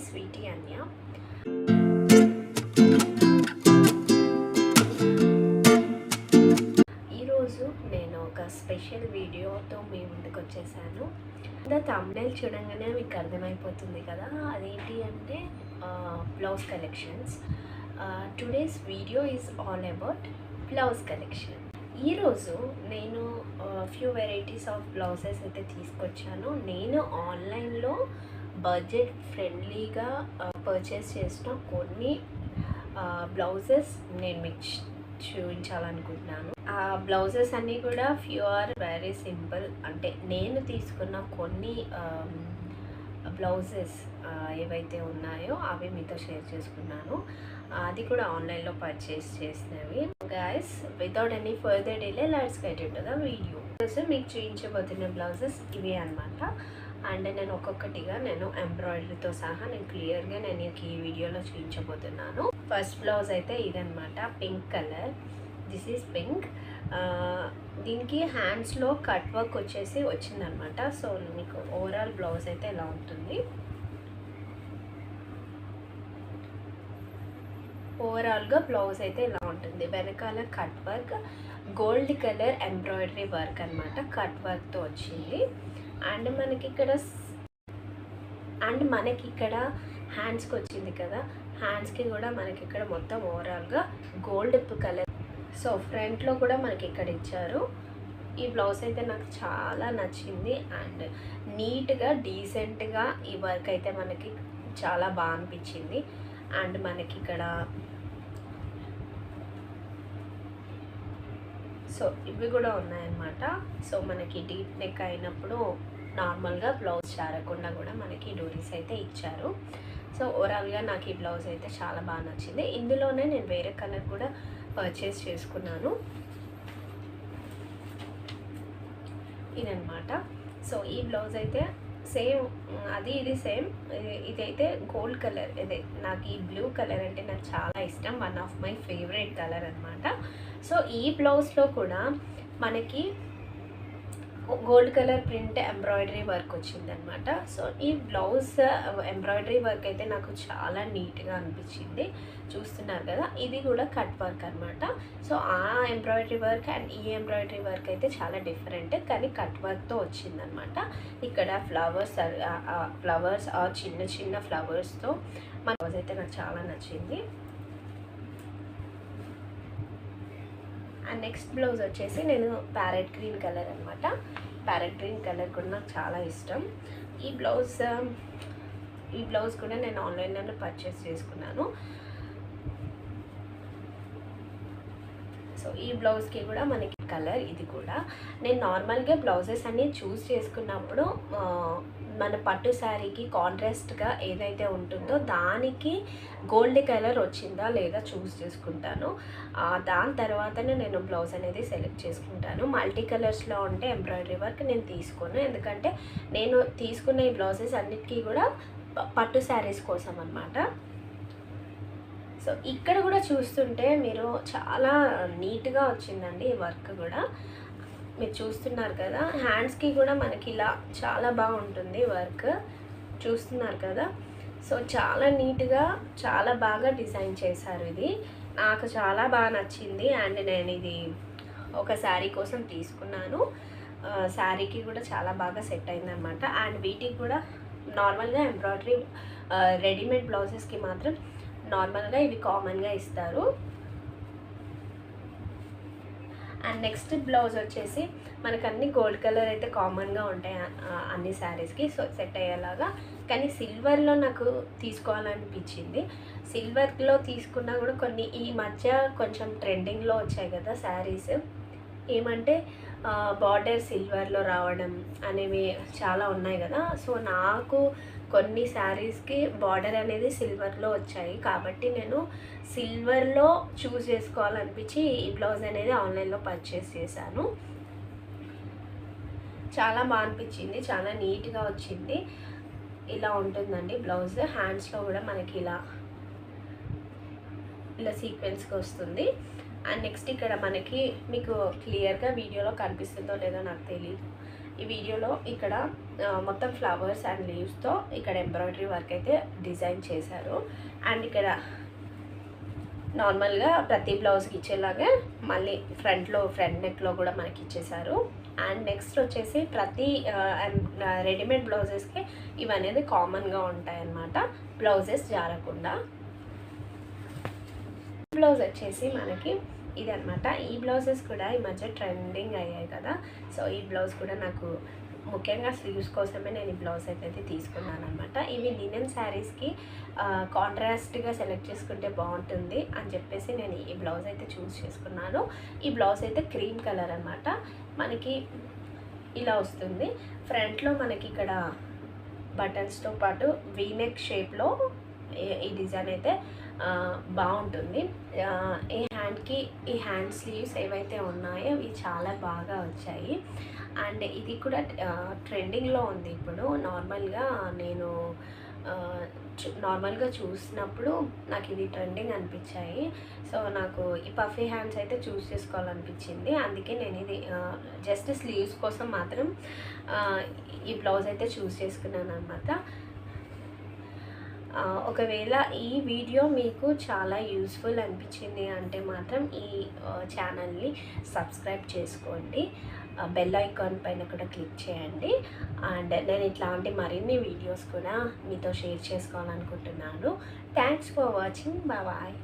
Sweety అన్య. ఈరోజు నేను ఒక స్పెషల్ వీడియోతో మీ ముందుకు వచ్చేసాను. థంబ్నెయిల్ చూడంగానే మీకు అర్థమైపోతుంది కదా, అదేంటి అంటే blouse collections. Today's video is all about blouse collection. ఈరోజు నేను ఫ్యూ వెరైటీస్ ఆఫ్ బ్లౌజెస్ అయితే తీసుకొచ్చాను. నేను ఆన్లైన్లో బడ్జెట్ ఫ్రెండ్లీగా పర్చేస్ చేసిన కొన్ని బ్లౌజెస్ నేను మీకు చూపించాలనుకుంటున్నాను. ఆ బ్లౌజెస్ అన్నీ కూడా ఫ్యూ ఆర్ వెరీ సింపుల్. అంటే నేను తీసుకున్న కొన్ని బ్లౌజెస్ ఏవైతే ఉన్నాయో అవి మీతో షేర్ చేసుకున్నాను. అది కూడా ఆన్లైన్లో పర్చేస్ చేసినవి. Guys, without any further delay let's get into the video. మీకు చూపించబోతున్న బ్లౌజెస్ ఇవే అనమాట. అండ్ నేను ఒక్కొక్కటిగా ఎంబ్రాయిడరీతో సహా క్లియర్గా ఈ వీడియోలో చూపించబోతున్నాను. ఫస్ట్ బ్లౌజ్ అయితే ఇదనమాట, pink colour. This is pink. దీనికి హ్యాండ్స్లో కట్ వర్క్ వచ్చేసి వచ్చిందనమాట. సో మీకు ఓవరాల్ బ్లౌజ్ అయితే ఎలా ఉంటుంది, ఓవరాల్గా బ్లౌజ్ అయితే ఇలా ఉంటుంది. వెనకాల cut work, gold colour embroidery work అనమాట, కట్ వర్క్తో వచ్చింది. అండ్ మనకి ఇక్కడ హ్యాండ్స్కి వచ్చింది కదా, హ్యాండ్స్కి కూడా మనకి ఇక్కడ మొత్తం ఓవరాల్గా గోల్డ్ కలర్. సో ఫ్రంట్లో కూడా మనకి ఇక్కడ ఇచ్చారు. ఈ బ్లౌజ్ అయితే నాకు చాలా నచ్చింది. అండ్ నీట్గా డీసెంట్గా ఈ వర్క్ అయితే మనకి చాలా బాగా అనిపించింది. అండ్ మనకి ఇక్కడ సో ఇవి కూడా ఉన్నాయన్నమాట. సో మనకి డీప్ నెక్ అయినప్పుడు నార్మల్గా బ్లౌజ్ చారకుండా కూడా మనకి డోరీస్ అయితే ఇచ్చారు. సో ఓవరాల్గా నాకు ఈ బ్లౌజ్ అయితే చాలా బాగా నచ్చింది. ఇందులోనే నేను వేరే కలర్ కూడా పర్చేస్ చేసుకున్నాను, ఇదనమాట. సో ఈ బ్లౌజ్ అయితే సేమ్, ఇది సేమ్. ఇదైతే గోల్డ్ కలర్. నాకు ఈ బ్లూ కలర్ అంటే నాకు చాలా ఇష్టం, one of my favourite colour అనమాట. సో ఈ బ్లౌజ్లో కూడా మనకి gold colour print embroidery work వచ్చిందనమాట. సో ఈ బ్లౌజ్ ఎంబ్రాయిడరీ వర్క్ అయితే నాకు చాలా నీట్గా అనిపించింది. చూస్తున్నారు కదా, ఇది కూడా కట్ వర్క్ అనమాట. సో ఆ ఎంబ్రాయిడరీ వర్క్ అండ్ ఈ ఎంబ్రాయిడరీ వర్క్ అయితే చాలా డిఫరెంట్, కానీ కట్ వర్క్తో వచ్చిందనమాట. ఇక్కడ ఫ్లవర్స్ చిన్న చిన్న ఫ్లవర్స్తో మన బ్లౌజ్ అయితే నాకు చాలా నచ్చింది. అండ్ నెక్స్ట్ బ్లౌజ్ వచ్చేసి నేను ప్యారెట్ గ్రీన్ కలర్ అనమాట. ప్యారెట్ గ్రీన్ కలర్ కూడా నాకు చాలా ఇష్టం. ఈ బ్లౌజ్ కూడా నేను ఆన్లైన్లో పర్చేస్ చేసుకున్నాను. సో ఈ బ్లౌజ్కి కూడా మనకి కలర్, ఇది కూడా నేను నార్మల్గా బ్లౌజెస్ అన్నీ చూస్ చేసుకున్నప్పుడు మన పట్టు శారీకి కాంట్రాస్ట్గా ఏదైతే ఉంటుందో దానికి గోల్డ్ కలర్ వచ్చిందా లేదా చూస్ చేసుకుంటాను. దాని తర్వాతనే నేను బ్లౌజ్ అనేది సెలెక్ట్ చేసుకుంటాను. మల్టీ కలర్స్లో ఉంటే ఎంబ్రాయిడరీ వర్క్ నేను తీసుకోను, ఎందుకంటే నేను తీసుకున్న ఈ బ్లౌజెస్ అన్నిటికీ కూడా పట్టు శారీస్ కోసం అనమాట. సో ఇక్కడ కూడా చూస్తుంటే మీరు చాలా నీట్గా వచ్చిందండి ఈ వర్క్ కూడా. మీరు చూస్తున్నారు కదా, హ్యాండ్స్కి కూడా మనకి ఇలా చాలా బాగుంటుంది వర్క్, చూస్తున్నారు కదా. సో చాలా నీట్గా చాలా బాగా డిజైన్ చేశారు. ఇది నాకు చాలా బాగా నచ్చింది. అండ్ నేను ఇది ఒక శారీ కోసం తీసుకున్నాను. శారీకి కూడా చాలా బాగా సెట్ అయిందనమాట. అండ్ వీటికి కూడా నార్మల్గా ఎంబ్రాయిడరీ రెడీమేడ్ బ్లౌజెస్కి మాత్రం నార్మల్గా ఇవి కామన్గా ఇస్తారు. అండ్ నెక్స్ట్ బ్లౌజ్ వచ్చేసి మనకు అన్ని గోల్డ్ కలర్ అయితే కామన్గా ఉంటాయి అన్ని శారీస్కి, సో సెట్ అయ్యేలాగా. కానీ సిల్వర్లో నాకు తీసుకోవాలనిపించింది. సిల్వర్లో తీసుకున్నా కూడా కొన్ని ఈ మధ్య కొంచెం ట్రెండింగ్లో వచ్చాయి కదా శారీస్, ఏమంటే బార్డర్ సిల్వర్లో రావడం అనేవి చాలా ఉన్నాయి కదా. సో నాకు కొన్ని శారీస్కి బార్డర్ అనేది సిల్వర్లో వచ్చాయి, కాబట్టి నేను సిల్వర్లో చూస్ చేసుకోవాలనిపించి ఈ బ్లౌజ్ అనేది ఆన్లైన్లో పర్చేస్ చేశాను. చాలా బాగా అనిపించింది, చాలా నీట్గా వచ్చింది. ఇలా ఉంటుందండి బ్లౌజ్. హ్యాండ్స్లో కూడా మనకి ఇలా సీక్వెన్స్గా వస్తుంది. అండ్ నెక్స్ట్ ఇక్కడ మనకి మీకు క్లియర్గా వీడియోలో కనిపిస్తుందో లేదో నాకు తెలియదు, ఈ వీడియోలో ఇక్కడ మొత్తం ఫ్లవర్స్ అండ్ లీవ్స్తో ఇక్కడ ఎంబ్రాయిడరీ వర్క్ అయితే డిజైన్ చేశారు. అండ్ ఇక్కడ నార్మల్గా ప్రతి బ్లౌజ్కి ఇచ్చేలాగే మళ్ళీ ఫ్రంట్ నెక్లో కూడా మనకి ఇచ్చేసారు. అండ్ నెక్స్ట్ వచ్చేసి ప్రతి రెడీమేడ్ బ్లౌజెస్కి ఇవనేది కామన్గా ఉంటాయన్నమాట, బ్లౌజెస్ జారకుండా. బ్లౌజ్ వచ్చేసి మనకి ఇదనమాట. ఈ బ్లౌజెస్ కూడా ఈ మధ్య ట్రెండింగ్ అయ్యాయి కదా, సో ఈ బ్లౌజ్ కూడా నాకు ముఖ్యంగా స్లీవ్స్ కోసమే నేను ఈ బ్లౌజ్ అయితే తీసుకున్నాను అనమాట. ఇవి లినెన్ శారీస్కి కాంట్రాస్ట్గా సెలెక్ట్ చేసుకుంటే బాగుంటుంది అని చెప్పేసి నేను ఈ బ్లౌజ్ అయితే చూస్ చేసుకున్నాను. ఈ బ్లౌజ్ అయితే క్రీమ్ కలర్ అనమాట. మనకి ఇలా వస్తుంది. ఫ్రంట్లో మనకి ఇక్కడ బటన్స్తో పాటు వీనెక్ షేప్లో ఈ డిజైన్ అయితే బాగుంటుంది. ఈ హ్యాండ్ స్లీవ్స్ ఏవైతే ఉన్నాయో ఇవి చాలా బాగా వచ్చాయి. అండ్ ఇది కూడా ట్రెండింగ్లో ఉంది ఇప్పుడు. నార్మల్గా చూసినప్పుడు నాకు ఇది ట్రెండింగ్ అనిపించాయి. సో నాకు ఈ పఫీ హ్యాండ్స్ అయితే చూస్ చేసుకోవాలనిపించింది. అందుకే నేను ఇది జస్ట్ స్లీవ్స్ కోసం మాత్రం ఈ బ్లౌజ్ అయితే చూస్ చేసుకున్నాను అనమాట. ఒకవేళ ఈ వీడియో మీకు చాలా యూస్ఫుల్ అనిపించింది అంటే మాత్రం ఈ ఛానల్ని సబ్స్క్రైబ్ చేసుకోండి, బెల్ ఐకాన్ పైన కూడా క్లిక్ చేయండి. అండ్ నేను ఇట్లాంటి మరిన్ని వీడియోస్ కూడా మీతో షేర్ చేసుకోవాలనుకుంటున్నాను. Thanks for watching. బాయ్.